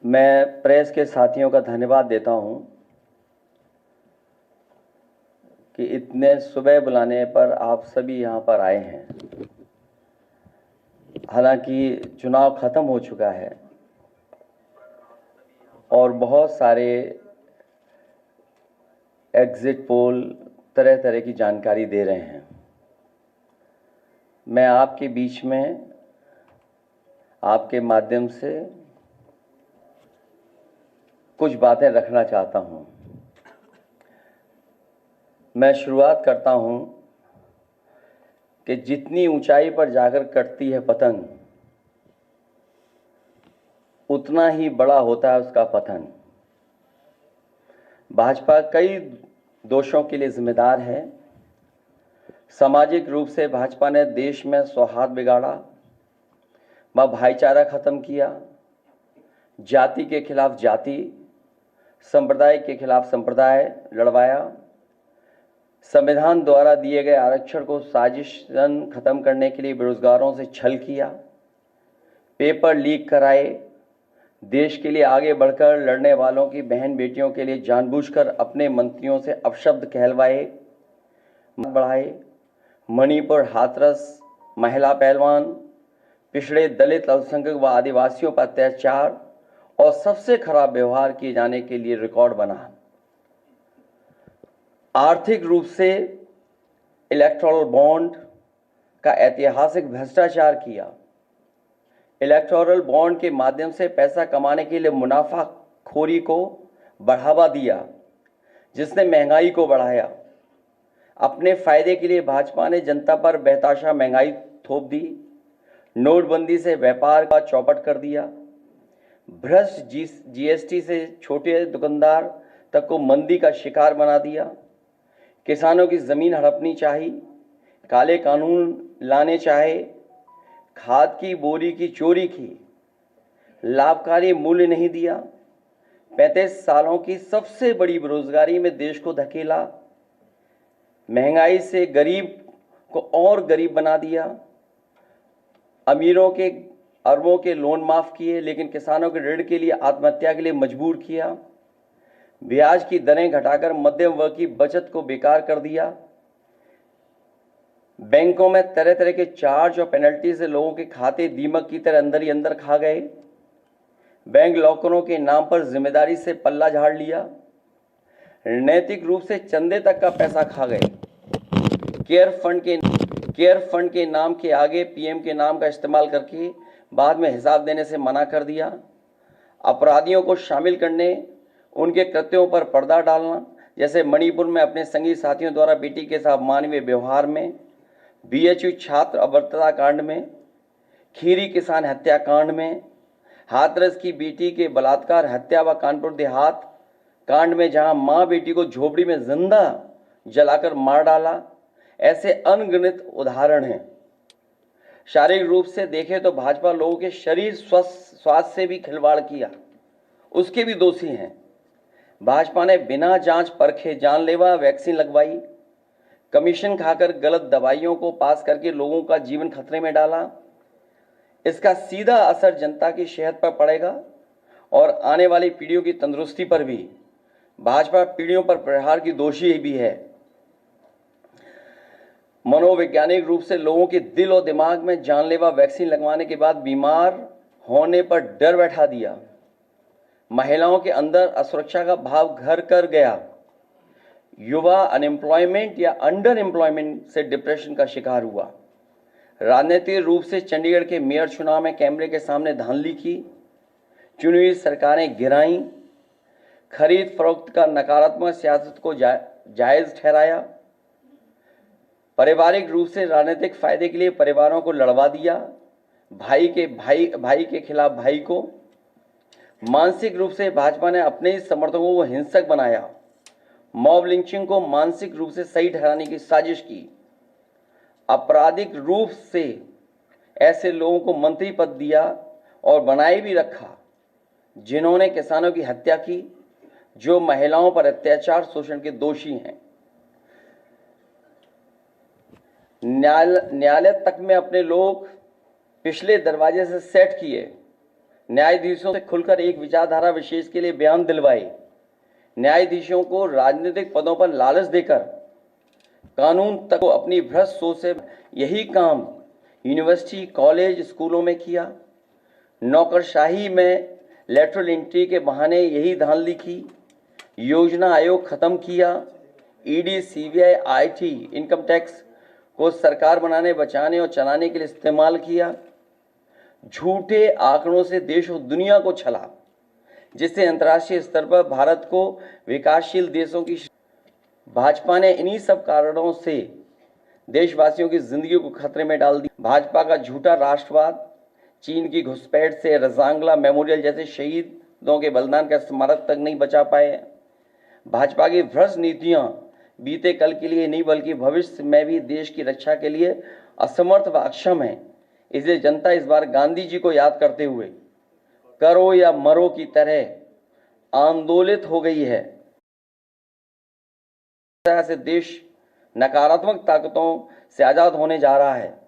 मैं प्रेस के साथियों का धन्यवाद देता हूं कि इतने सुबह बुलाने पर आप सभी यहां पर आए हैं। हालांकि चुनाव खत्म हो चुका है और बहुत सारे एग्जिट पोल तरह तरह की जानकारी दे रहे हैं। मैं आपके बीच में आपके माध्यम से कुछ बातें रखना चाहता हूं। मैं शुरुआत करता हूं कि जितनी ऊंचाई पर जाकर कटती है पतंग, उतना ही बड़ा होता है उसका पतन। भाजपा कई दोषों के लिए जिम्मेदार है। सामाजिक रूप से भाजपा ने देश में सौहार्द बिगाड़ा, भाईचारा खत्म किया, जाति के खिलाफ जाति, संप्रदाय के खिलाफ संप्रदाय लड़वाया, संविधान द्वारा दिए गए आरक्षण को साजिशन खत्म करने के लिए बेरोजगारों से छल किया, पेपर लीक कराए, देश के लिए आगे बढ़कर लड़ने वालों की बहन बेटियों के लिए जानबूझकर अपने मंत्रियों से अपशब्द कहलवाए बढ़ाए, मणिपुर हाथरस महिला पहलवान, पिछड़े दलित अल्पसंख्यक व आदिवासियों पर अत्याचार और सबसे खराब व्यवहार किए जाने के लिए रिकॉर्ड बना। आर्थिक रूप से इलेक्टोरल बॉन्ड का ऐतिहासिक भ्रष्टाचार किया। इलेक्टोरल बॉन्ड के माध्यम से पैसा कमाने के लिए मुनाफाखोरी को बढ़ावा दिया, जिसने महंगाई को बढ़ाया। अपने फायदे के लिए भाजपा ने जनता पर बेतहाशा महंगाई थोप दी। नोटबंदी से व्यापार का चौपट कर दिया। भ्रष्ट जीएसटी से छोटे दुकानदार तक को मंदी का शिकार बना दिया। किसानों की जमीन हड़पनी चाहिए, काले कानून लाने चाहे, खाद की बोरी की चोरी की, लाभकारी मूल्य नहीं दिया, 35 सालों की सबसे बड़ी बेरोजगारी में देश को धकेला, महंगाई से गरीब को और गरीब बना दिया, अमीरों के अरबों के लोन माफ किए लेकिन किसानों के ऋण के लिए आत्महत्या के लिए मजबूर किया, ब्याज की दरें घटाकर मध्यम वर्ग की बचत को बेकार कर दिया, बैंकों में तरह तरह के चार्ज और पेनल्टी से लोगों के खाते दीमक की तरह अंदर ही अंदर खा गए, बैंक लॉकरों के नाम पर जिम्मेदारी से पल्ला झाड़ लिया, नैतिक रूप से चंदे तक का पैसा खा गए, केयर फंड के नाम के आगे पीएम के नाम का इस्तेमाल करके बाद में हिसाब देने से मना कर दिया, अपराधियों को शामिल करने, उनके कृत्यों पर पर्दा डालना, जैसे मणिपुर में अपने संगी साथियों द्वारा बेटी के साथ मानवीय व्यवहार में, बीएचयू छात्र अभद्रता कांड में, खीरी किसान हत्याकांड में, हाथरस की बेटी के बलात्कार हत्या व कानपुर देहात कांड में जहां मां बेटी को झोपड़ी में जिंदा जलाकर मार डाला। ऐसे अनगिनत उदाहरण हैं। शारीरिक रूप से देखें तो भाजपा लोगों के शरीर स्वास्थ्य से भी खिलवाड़ किया, उसके भी दोषी हैं। भाजपा ने बिना जांच परखे जानलेवा वैक्सीन लगवाई, कमीशन खाकर गलत दवाइयों को पास करके लोगों का जीवन खतरे में डाला। इसका सीधा असर जनता की सेहत पर पड़ेगा और आने वाली पीढ़ियों की तंदुरुस्ती पर भी। भाजपा पीढ़ियों पर प्रहार की दोषी भी है। मनोवैज्ञानिक रूप से लोगों के दिल और दिमाग में जानलेवा वैक्सीन लगवाने के बाद बीमार होने पर डर बैठा दिया। महिलाओं के अंदर असुरक्षा का भाव घर कर गया। युवा अनएम्प्लॉयमेंट या अंडर एम्प्लॉयमेंट से डिप्रेशन का शिकार हुआ। राजनीतिक रूप से चंडीगढ़ के मेयर चुनाव में कैमरे के सामने धांधली की, चुनी हुई सरकारें गिराईं, खरीद फरोख्त का नकारात्मक सियासत को जायज ठहराया, पारिवारिक रूप से राजनीतिक फायदे के लिए परिवारों को लड़वा दिया, भाई के खिलाफ भाई को। मानसिक रूप से भाजपा ने अपने ही समर्थकों को हिंसक बनाया, मॉब लिंचिंग को मानसिक रूप से सही ठहराने की साजिश की, आपराधिक रूप से ऐसे लोगों को मंत्री पद दिया और बनाए भी रखा जिन्होंने किसानों की हत्या की, जो महिलाओं पर अत्याचार शोषण के दोषी हैं। न्यायालय तक में अपने लोग पिछले दरवाजे से सेट किए, न्यायाधीशों से खुलकर एक विचारधारा विशेष के लिए बयान दिलवाए, न्यायाधीशों को राजनीतिक पदों पर लालच देकर कानून तक को अपनी भ्रष्ट सोच से यही काम यूनिवर्सिटी, कॉलेज, स्कूलों में किया। नौकरशाही में लेटरल एंट्री के बहाने यही धांधली की। योजना आयोग खत्म किया। ED, CBI, IT, income tax को सरकार बनाने, बचाने और चलाने के लिए इस्तेमाल किया। झूठे आंकड़ों से देश और दुनिया को छला, जिससे अंतर्राष्ट्रीय स्तर पर भारत को विकासशील देशों की भाजपा ने इन्हीं सब कारणों से देशवासियों की जिंदगी को खतरे में डाल दी। भाजपा का झूठा राष्ट्रवाद, चीन की घुसपैठ से रजांगला मेमोरियल जैसे शहीदों के बलिदान का स्मारक तक नहीं बचा पाए। भाजपा की भ्रष्ट नीतियां बीते कल के लिए नहीं बल्कि भविष्य में भी देश की रक्षा के लिए असमर्थ व अक्षम है। इसलिए जनता इस बार गांधी जी को याद करते हुए करो या मरो की तरह आंदोलित हो गई है। से देश नकारात्मक ताकतों से आजाद होने जा रहा है।